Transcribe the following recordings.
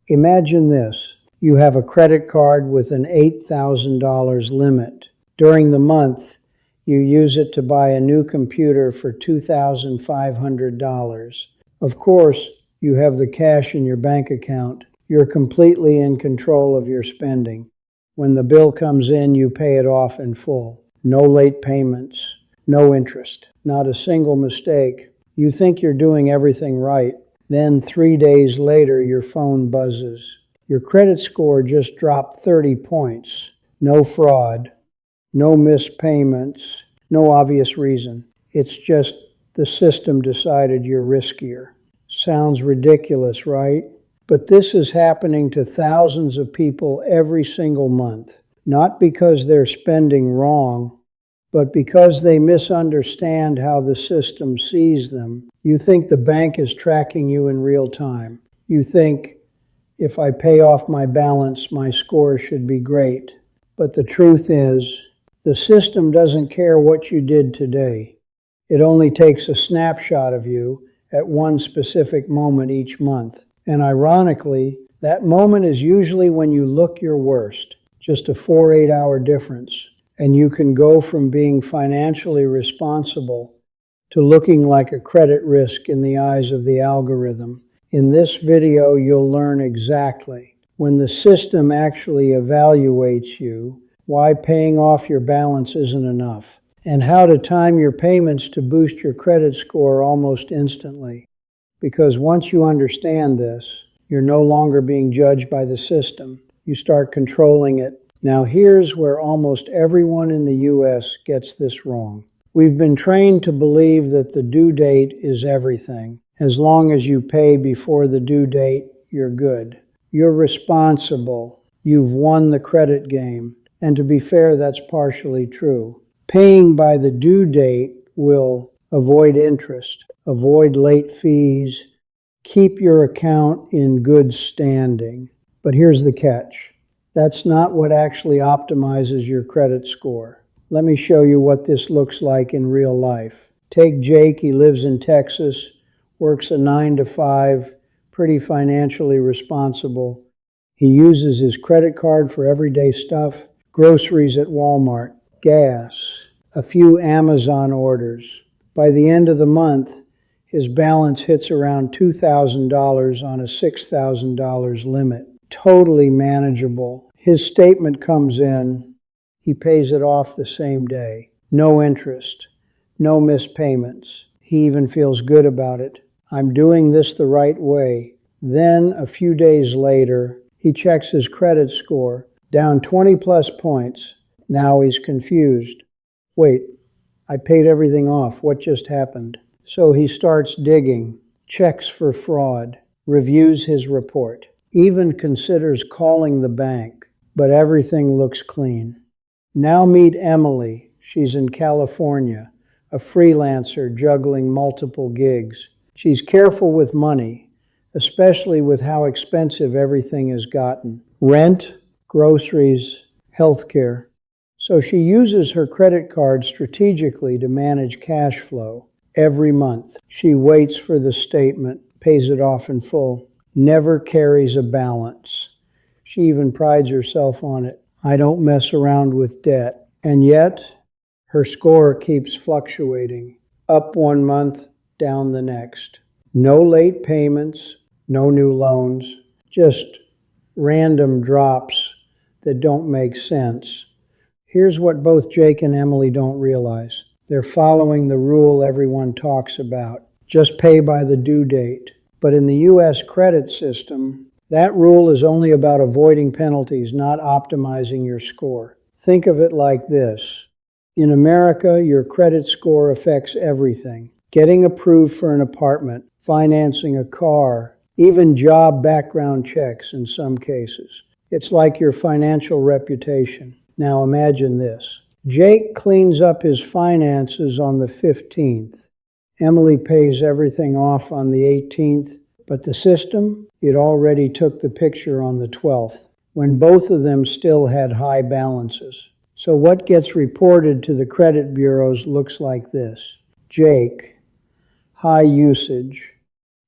Imagine this. You have a credit card with an $8,000 limit. During the month, you use it to buy a new computer for $2,500. Of course, you have the cash in your bank account. You're completely in control of your spending. When the bill comes in, you pay it off in full. No late payments, no interest, not a single mistake. You think you're doing everything right. Then 3 days later, your phone buzzes. Your credit score just dropped 30 points. No fraud, no missed payments, no obvious reason. It's just the system decided you're riskier. Sounds ridiculous, right? But this is happening to thousands of people every single month. Not because they're spending wrong, but because they misunderstand how the system sees them. You think the bank is tracking you in real time. You think, if I pay off my balance, my score should be great. But the truth is, the system doesn't care what you did today. It only takes a snapshot of you at one specific moment each month. And ironically, that moment is usually when you look your worst, just a 4-8 hour difference. And you can go from being financially responsible to looking like a credit risk in the eyes of the algorithm. In this video, you'll learn exactly when the system actually evaluates you, why paying off your balance isn't enough, and how to time your payments to boost your credit score almost instantly. Because once you understand this, you're no longer being judged by the system. You start controlling it. Now here's where almost everyone in the U.S. gets this wrong. We've been trained to believe that the due date is everything. As long as you pay before the due date, you're good. You're responsible. You've won the credit game. And to be fair, that's partially true. Paying by the due date will avoid interest, avoid late fees, keep your account in good standing. But here's the catch. That's not what actually optimizes your credit score. Let me show you what this looks like in real life. Take Jake. He lives in Texas, works a 9 to 5, pretty financially responsible. He uses his credit card for everyday stuff, groceries at Walmart, gas, a few Amazon orders. By the end of the month, his balance hits around $2,000 on a $6,000 limit. Totally manageable. His statement comes in, he pays it off the same day. No interest, no missed payments. He even feels good about it. I'm doing this the right way. Then, a few days later, he checks his credit score, down 20 plus points. Now he's confused. Wait, I paid everything off. What just happened? So he starts digging, checks for fraud, reviews his report, even considers calling the bank, but everything looks clean. Now meet Emily. She's in California, a freelancer juggling multiple gigs. She's careful with money, especially with how expensive everything has gotten. Rent, groceries, healthcare. So she uses her credit card strategically to manage cash flow. Every month, she waits for the statement, pays it off in full, never carries a balance. She even prides herself on it. I don't mess around with debt. And yet, her score keeps fluctuating. Up one month, down the next. No late payments, no new loans, just random drops that don't make sense. Here's what both Jake and Emily don't realize. They're following the rule everyone talks about. Just pay by the due date. But in the U.S. credit system, that rule is only about avoiding penalties, not optimizing your score. Think of it like this. In America, your credit score affects everything. Getting approved for an apartment, financing a car, even job background checks in some cases. It's like your financial reputation. Now imagine this. Jake cleans up his finances on the 15th. Emily pays everything off on the 18th, but the system, it already took the picture on the 12th, when both of them still had high balances. So what gets reported to the credit bureaus looks like this. Jake, high usage.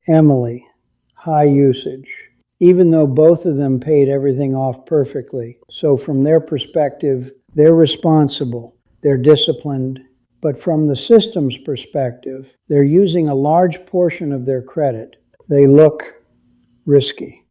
Emily, high usage. even though both of them paid everything off perfectly. So from their perspective, they're responsible, they're disciplined, but from the system's perspective, they're using a large portion of their credit. They look risky.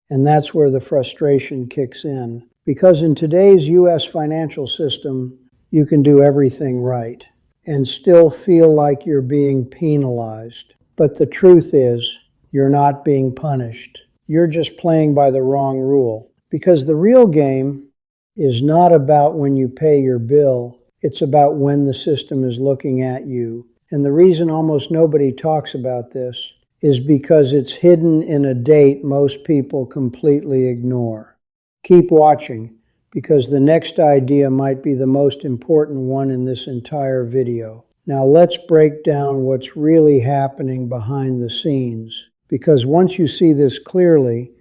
And that's where the frustration kicks in. Because in today's U.S. financial system, you can do everything right and still feel like you're being penalized. But the truth is, you're not being punished. You're just playing by the wrong rule. Because the real game is not about when you pay your bill, it's about when the system is looking at you. And the reason almost nobody talks about this is because it's hidden in a date most people completely ignore. Keep watching, because the next idea might be the most important one in this entire video. Now let's break down what's really happening behind the scenes, because once you see this clearly,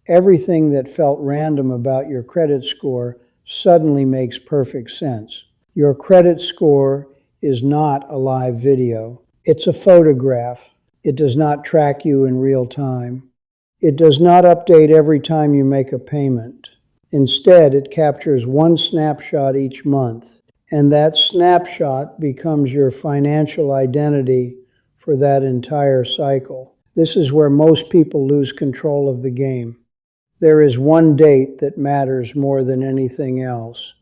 everything that felt random about your credit score suddenly makes perfect sense. Your credit score is not a live video. It's a photograph. It does not track you in real time. It does not update every time you make a payment. Instead, it captures one snapshot each month, and that snapshot becomes your financial identity for that entire cycle. This is where most people lose control of the game. There is one date that matters more than anything else,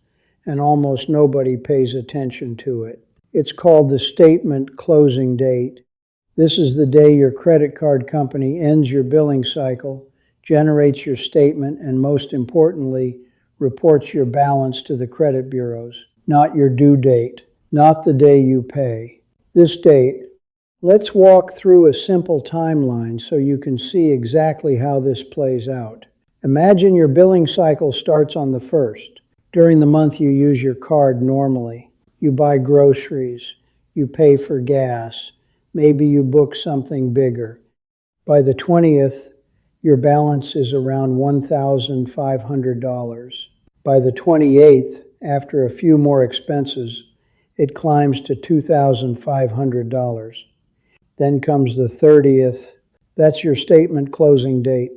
and almost nobody pays attention to it. It's called the statement closing date. This is the day your credit card company ends your billing cycle, generates your statement, and most importantly, reports your balance to the credit bureaus. Not your due date, not the day you pay. This date, let's walk through a simple timeline so you can see exactly how this plays out. Imagine your billing cycle starts on the 1st. During the month you use your card normally. You buy groceries, you pay for gas, maybe you book something bigger. By the 20th, your balance is around $1,500. By the 28th, after a few more expenses, it climbs to $2,500. Then comes the 30th. That's your statement closing date.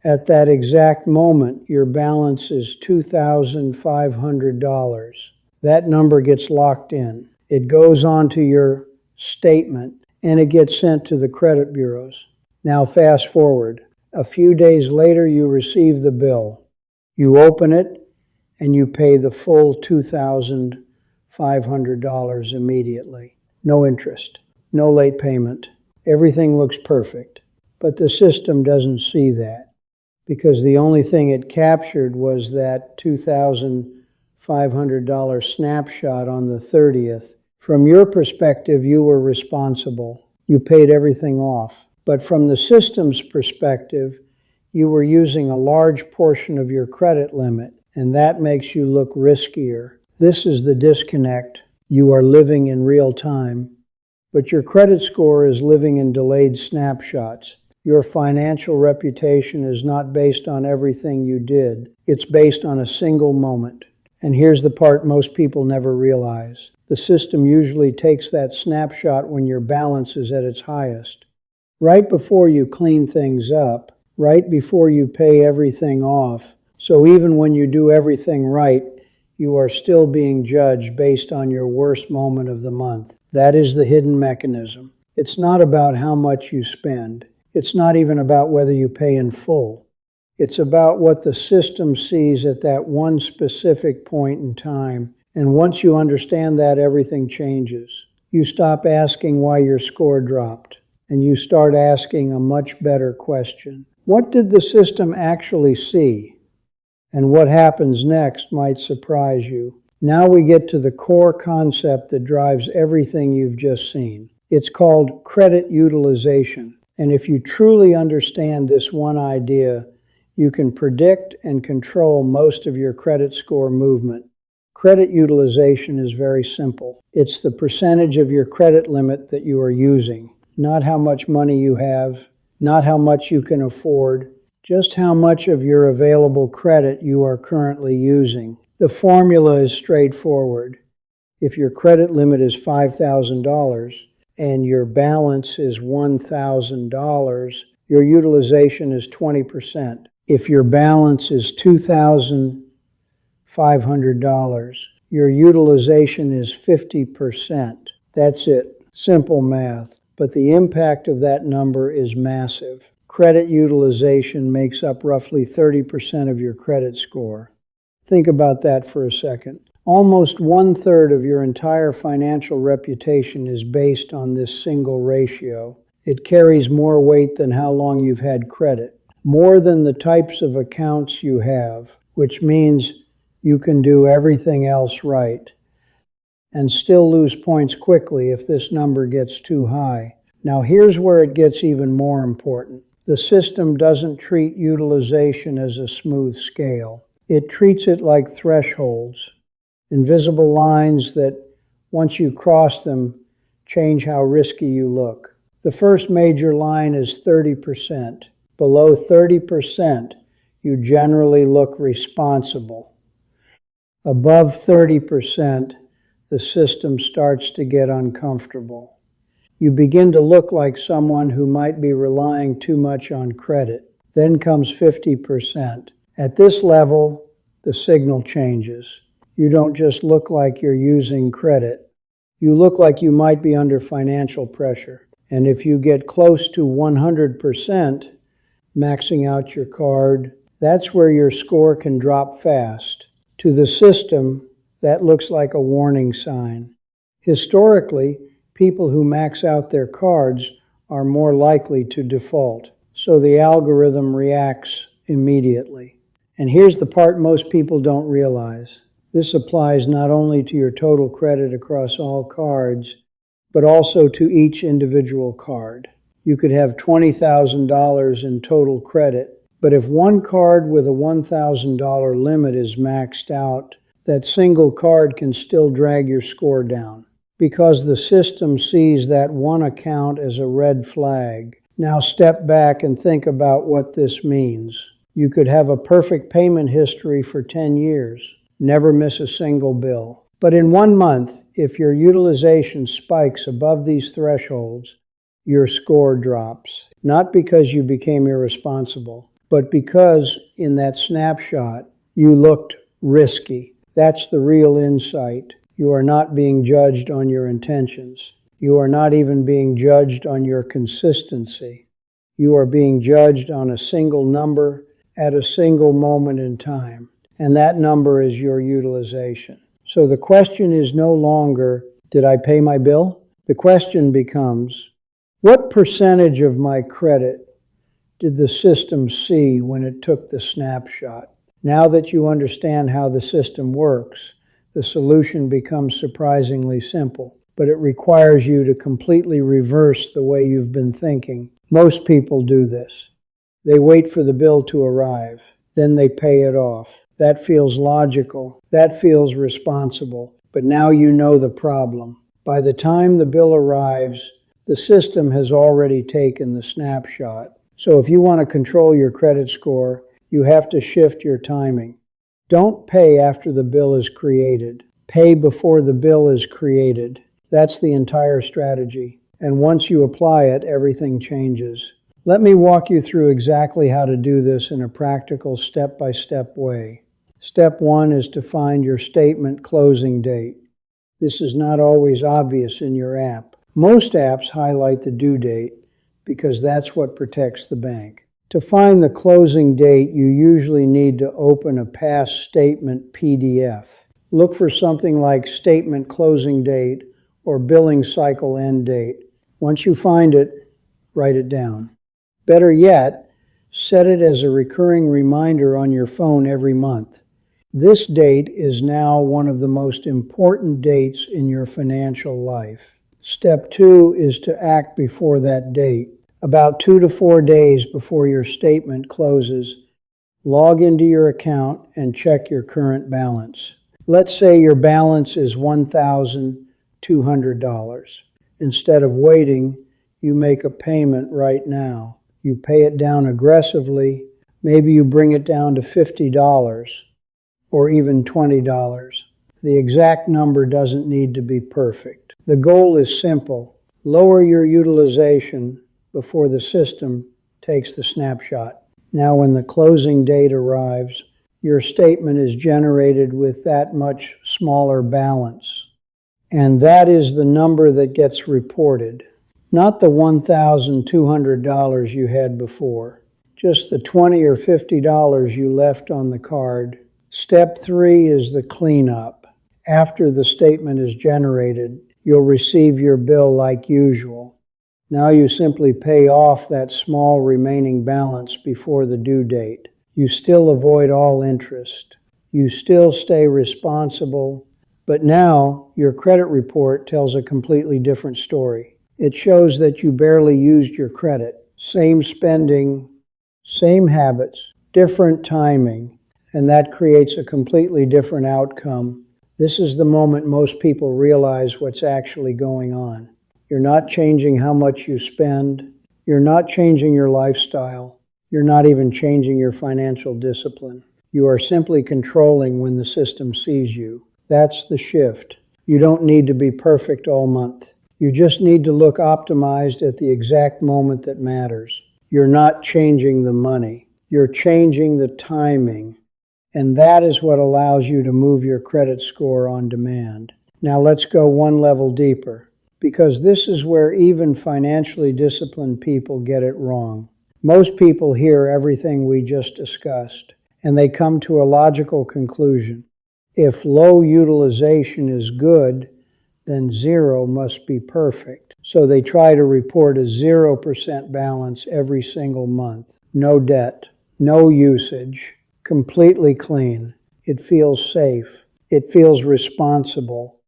At that exact moment, your balance is $2,500. That number gets locked in. It goes onto your statement, and it gets sent to the credit bureaus. Now fast forward. A few days later, you receive the bill. You open it, and you pay the full $2,500 immediately. No interest, no late payment. Everything looks perfect. But the system doesn't see that, because the only thing it captured was that $2,500 snapshot on the 30th. From your perspective, you were responsible. You paid everything off. But from the system's perspective, you were using a large portion of your credit limit, and that makes you look riskier. This is the disconnect. You are living in real time, but your credit score is living in delayed snapshots. Your financial reputation is not based on everything you did. It's based on a single moment. And here's the part most people never realize. The system usually takes that snapshot when your balance is at its highest. Right before you clean things up, right before you pay everything off. So even when you do everything right, you are still being judged based on your worst moment of the month. That is the hidden mechanism. It's not about how much you spend. It's not even about whether you pay in full. It's about what the system sees at that one specific point in time. And once you understand that, everything changes. You stop asking why your score dropped, and you start asking a much better question. What did the system actually see? And what happens next might surprise you. Now we get to the core concept that drives everything you've just seen. It's called credit utilization. And if you truly understand this one idea, you can predict and control most of your credit score movement. Credit utilization is very simple. It's the percentage of your credit limit that you are using, not how much money you have, not how much you can afford, just how much of your available credit you are currently using. The formula is straightforward. If your credit limit is $5,000 and your balance is $1,000, your utilization is 20%. If your balance is $2,500, your utilization is 50%. That's it. Simple math. But the impact of that number is massive. Credit utilization makes up roughly 30% of your credit score. Think about that for a second. Almost 1/3 of your entire financial reputation is based on this single ratio. It carries more weight than how long you've had credit, more than the types of accounts you have, which means you can do everything else right and still lose points quickly if this number gets too high. Now here's where it gets even more important. The system doesn't treat utilization as a smooth scale. It treats it like thresholds, invisible lines that, once you cross them, change how risky you look. The first major line is 30%. Below 30%, you generally look responsible. Above 30%, the system starts to get uncomfortable. You begin to look like someone who might be relying too much on credit. Then comes 50%. At this level, the signal changes. You don't just look like you're using credit. You look like you might be under financial pressure. And if you get close to 100%, maxing out your card, that's where your score can drop fast. To the system, that looks like a warning sign. Historically, people who max out their cards are more likely to default, so the algorithm reacts immediately. And here's the part most people don't realize. This applies not only to your total credit across all cards, but also to each individual card. You could have $20,000 in total credit, but if one card with a $1,000 limit is maxed out, that single card can still drag your score down because the system sees that one account as a red flag. Now step back and think about what this means. You could have a perfect payment history for 10 years, never miss a single bill. But in 1 month, if your utilization spikes above these thresholds, your score drops. Not because you became irresponsible, but because in that snapshot, you looked risky. That's the real insight. You are not being judged on your intentions. You are not even being judged on your consistency. You are being judged on a single number at a single moment in time. And that number is your utilization. So the question is no longer, did I pay my bill? The question becomes, what percentage of my credit did the system see when it took the snapshot? Now that you understand how the system works, the solution becomes surprisingly simple, but it requires you to completely reverse the way you've been thinking. Most people do this. They wait for the bill to arrive, then they pay it off. That feels logical. That feels responsible. But now you know the problem. By the time the bill arrives, the system has already taken the snapshot. So if you want to control your credit score, you have to shift your timing. Don't pay after the bill is created. Pay before the bill is created. That's the entire strategy. And once you apply it, everything changes. Let me walk you through exactly how to do this in a practical step-by-step way. Step 1 is to find your statement closing date. This is not always obvious in your app. Most apps highlight the due date because that's what protects the bank. To find the closing date, you usually need to open a past statement PDF. Look for something like statement closing date or billing cycle end date. Once you find it, write it down. Better yet, set it as a recurring reminder on your phone every month. This date is now one of the most important dates in your financial life. Step 2 is to act before that date. About 2 to 4 days before your statement closes, log into your account and check your current balance. Let's say your balance is $1,200. Instead of waiting, you make a payment right now. You pay it down aggressively. Maybe you bring it down to $50 or even $20. The exact number doesn't need to be perfect. The goal is simple. Lower your utilization before the system takes the snapshot. Now when the closing date arrives, your statement is generated with that much smaller balance. And that is the number that gets reported, not the $1,200 you had before, just the $20 or $50 you left on the card. Step 3 is the cleanup. After the statement is generated, you'll receive your bill like usual. Now you simply pay off that small remaining balance before the due date. You still avoid all interest. You still stay responsible, but now your credit report tells a completely different story. It shows that you barely used your credit. Same spending, same habits, different timing, and that creates a completely different outcome. This is the moment most people realize what's actually going on. You're not changing how much you spend. You're not changing your lifestyle. You're not even changing your financial discipline. You are simply controlling when the system sees you. That's the shift. You don't need to be perfect all month. You just need to look optimized at the exact moment that matters. You're not changing the money. You're changing the timing. And that is what allows you to move your credit score on demand. Now let's go one level deeper, because this is where even financially disciplined people get it wrong. Most people hear everything we just discussed, and they come to a logical conclusion. If low utilization is good, then zero must be perfect. So they try to report a 0% balance every single month. No debt, no usage, completely clean. It feels safe. It feels responsible.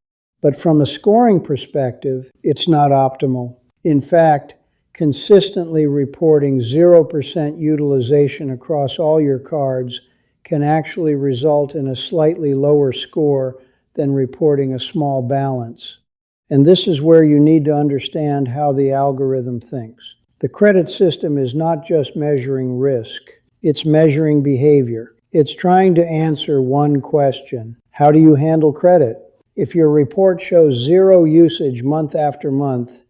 But from a scoring perspective, it's not optimal. In fact, consistently reporting 0% utilization across all your cards can actually result in a slightly lower score than reporting a small balance. And this is where you need to understand how the algorithm thinks. The credit system is not just measuring risk, it's measuring behavior. It's trying to answer one question: how do you handle credit? If your report shows zero usage month after month,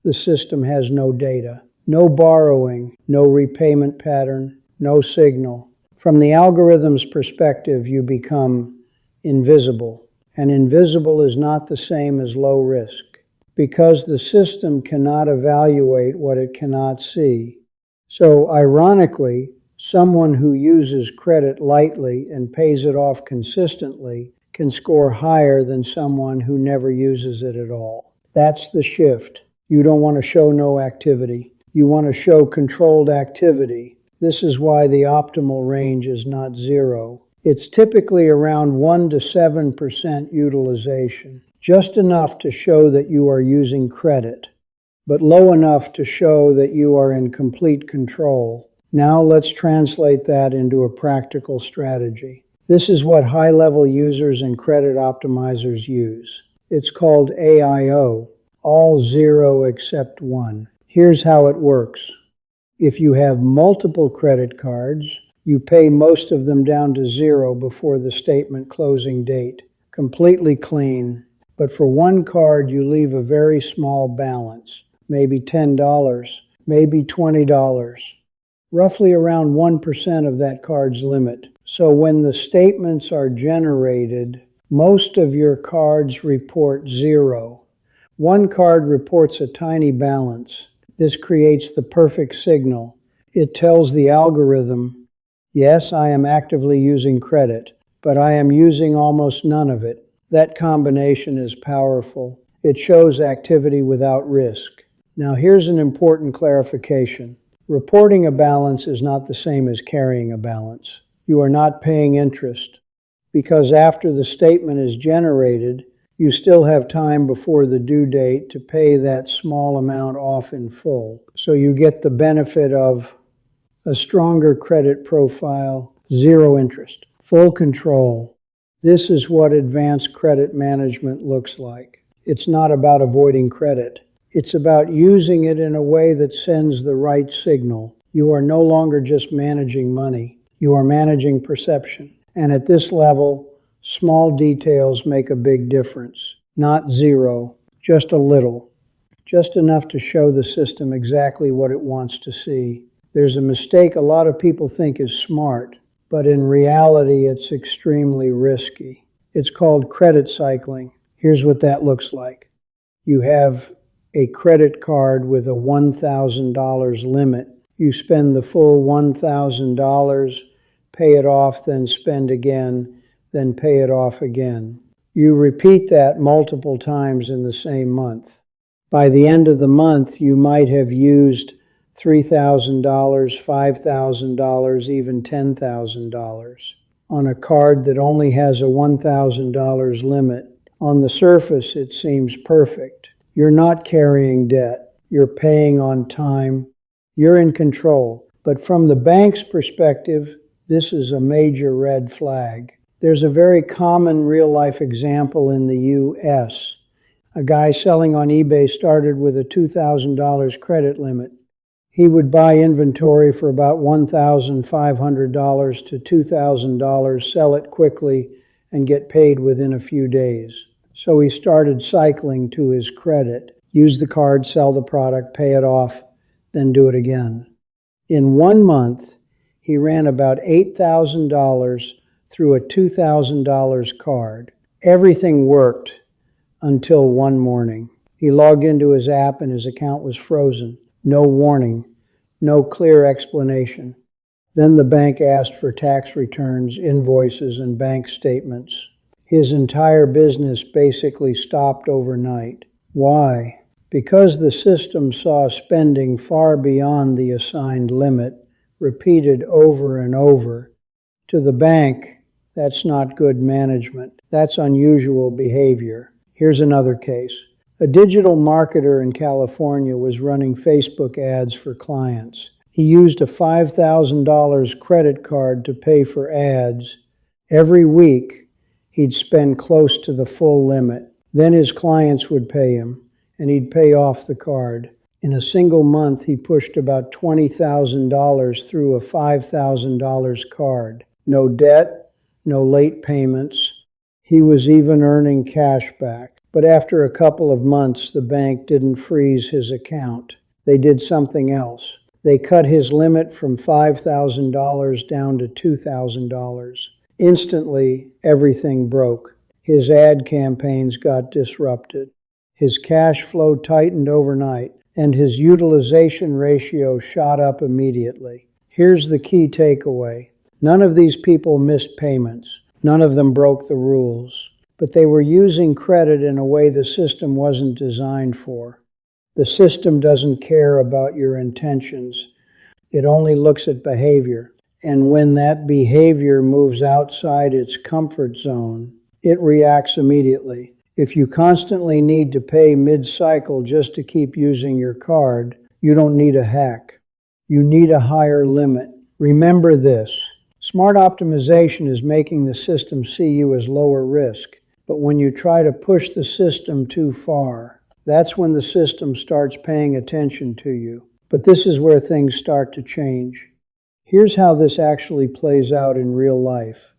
the system has no data, no borrowing, no repayment pattern, no signal. From the algorithm's perspective, you become invisible. And invisible is not the same as low risk, because the system cannot evaluate what it cannot see. So, ironically, someone who uses credit lightly and pays it off consistently can score higher than someone who never uses it at all. That's the shift. You don't want to show no activity. You want to show controlled activity. This is why the optimal range is not zero. It's typically around 1 to 7% utilization, just enough to show that you are using credit, but low enough to show that you are in complete control. Now let's translate that into a practical strategy. This is what high-level users and credit optimizers use. It's called AIO, all zero except one. Here's how it works. If you have multiple credit cards, you pay most of them down to zero before the statement closing date, completely clean. But for one card, you leave a very small balance, maybe $10, maybe $20, roughly around 1% of that card's limit. So when the statements are generated, most of your cards report zero. One card reports a tiny balance. This creates the perfect signal. It tells the algorithm, yes, I am actively using credit, but I am using almost none of it. That combination is powerful. It shows activity without risk. Now here's an important clarification. Reporting a balance is not the same as carrying a balance. You are not paying interest, because after the statement is generated, you still have time before the due date to pay that small amount off in full. So you get the benefit of a stronger credit profile, zero interest, full control. This is what advanced credit management looks like. It's not about avoiding credit. It's about using it in a way that sends the right signal. You are no longer just managing money. You are managing perception. And at this level, small details make a big difference. Not zero, just a little. Just enough to show the system exactly what it wants to see. There's a mistake a lot of people think is smart, but in reality it's extremely risky. It's called credit cycling. Here's what that looks like. You have a credit card with a $1,000 limit. You spend the full $1,000, pay it off, then spend again, then pay it off again. You repeat that multiple times in the same month. By the end of the month, you might have used $3,000, $5,000, even $10,000 on a card that only has a $1,000 limit. On the surface, it seems perfect. You're not carrying debt. You're paying on time. You're in control. But from the bank's perspective, this is a major red flag. There's a very common real-life example in the U.S. A guy selling on eBay started with a $2,000 credit limit. He would buy inventory for about $1,500 to $2,000, sell it quickly, and get paid within a few days. So he started cycling to his credit. Use the card, sell the product, pay it off, then do it again. In 1 month, he ran about $8,000 through a $2,000 card. Everything worked until one morning. He logged into his app and his account was frozen. No warning, no clear explanation. Then the bank asked for tax returns, invoices, and bank statements. His entire business basically stopped overnight. Why? Because the system saw spending far beyond the assigned limit, repeated over and over. To the bank, that's not good management. That's unusual behavior. Here's another case. A digital marketer in California was running Facebook ads for clients. He used a $5,000 credit card to pay for ads. Every week, he'd spend close to the full limit. Then his clients would pay him, and he'd pay off the card. In a single month, he pushed about $20,000 through a $5,000 card. No debt, no late payments. He was even earning cash back. But after a couple of months, the bank didn't freeze his account. They did something else. They cut his limit from $5,000 down to $2,000. Instantly, everything broke. His ad campaigns got disrupted. His cash flow tightened overnight, and his utilization ratio shot up immediately. Here's the key takeaway. None of these people missed payments. None of them broke the rules. But they were using credit in a way the system wasn't designed for. The system doesn't care about your intentions. It only looks at behavior. And when that behavior moves outside its comfort zone, it reacts immediately. If you constantly need to pay mid-cycle just to keep using your card, you don't need a hack. You need a higher limit. Remember this. Smart optimization is making the system see you as lower risk. But when you try to push the system too far, that's when the system starts paying attention to you. But this is where things start to change. Here's how this actually plays out in real life,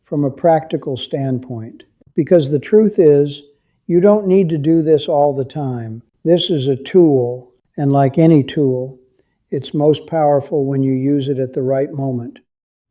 from a practical standpoint. Because the truth is, you don't need to do this all the time. This is a tool, and like any tool, it's most powerful when you use it at the right moment.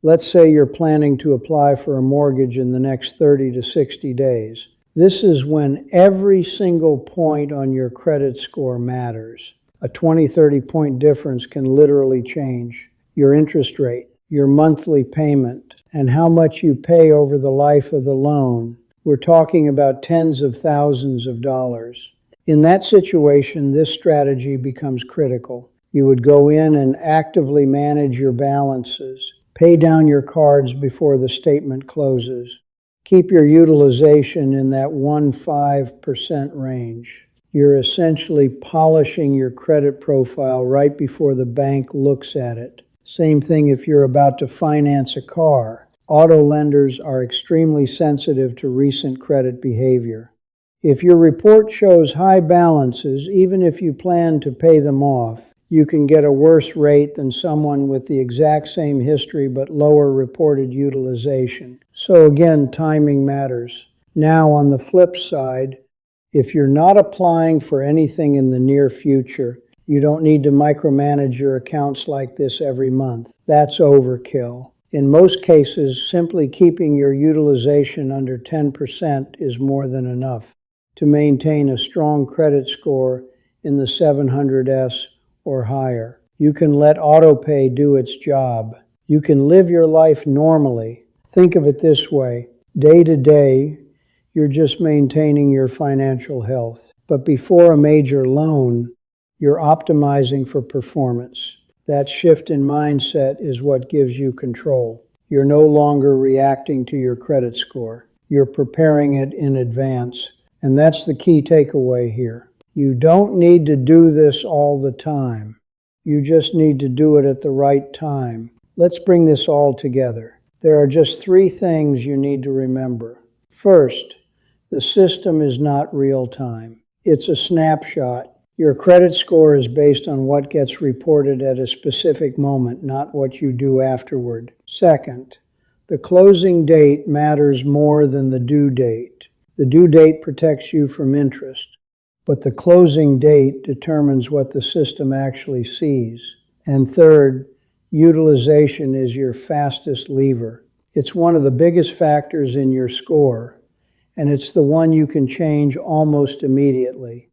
Let's say you're planning to apply for a mortgage in the next 30 to 60 days. This is when every single point on your credit score matters. A 20, 30-point difference can literally change your interest rate, your monthly payment, and how much you pay over the life of the loan. We're talking about tens of thousands of dollars. In that situation, this strategy becomes critical. You would go in and actively manage your balances. Pay down your cards before the statement closes. Keep your utilization in that 1-5% range. You're essentially polishing your credit profile right before the bank looks at it. Same thing if you're about to finance a car. Auto lenders are extremely sensitive to recent credit behavior. If your report shows high balances, even if you plan to pay them off, you can get a worse rate than someone with the exact same history but lower reported utilization. So again, timing matters. Now on the flip side, if you're not applying for anything in the near future, You don't need to micromanage your accounts like this every month. That's overkill. In most cases, simply keeping your utilization under 10% is more than enough to maintain a strong credit score in the 700s or higher. You can let autopay do its job. You can live your life normally. Think of it this way. Day to day, you're just maintaining your financial health. But before a major loan, you're optimizing for performance. That shift in mindset is what gives you control. You're no longer reacting to your credit score. You're preparing it in advance. And that's the key takeaway here. You don't need to do this all the time. You just need to do it at the right time. Let's bring this all together. There are just 3 things you need to remember. First, the system is not real time. It's a snapshot. Your credit score is based on what gets reported at a specific moment, not what you do afterward. Second, the closing date matters more than the due date. The due date protects you from interest, but the closing date determines what the system actually sees. And third, utilization is your fastest lever. It's one of the biggest factors in your score, and it's the one you can change almost immediately.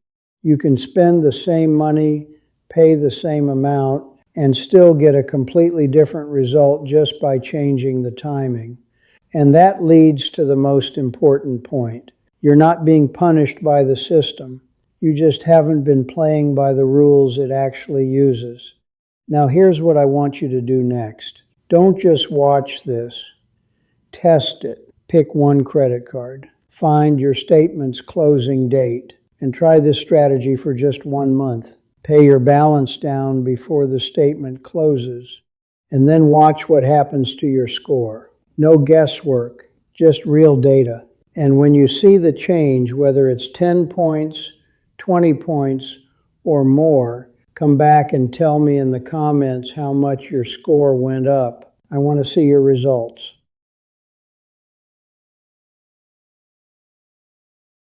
You can spend the same money, pay the same amount, and still get a completely different result just by changing the timing. And that leads to the most important point. You're not being punished by the system. You just haven't been playing by the rules it actually uses. Now here's what I want you to do next. Don't just watch this. Test it. Pick one credit card. Find your statement's closing date. And try this strategy for just 1 month. Pay your balance down before the statement closes. And then watch what happens to your score. No guesswork, just real data. And when you see the change, whether it's 10 points, 20 points, or more, come back and tell me in the comments how much your score went up. I want to see your results.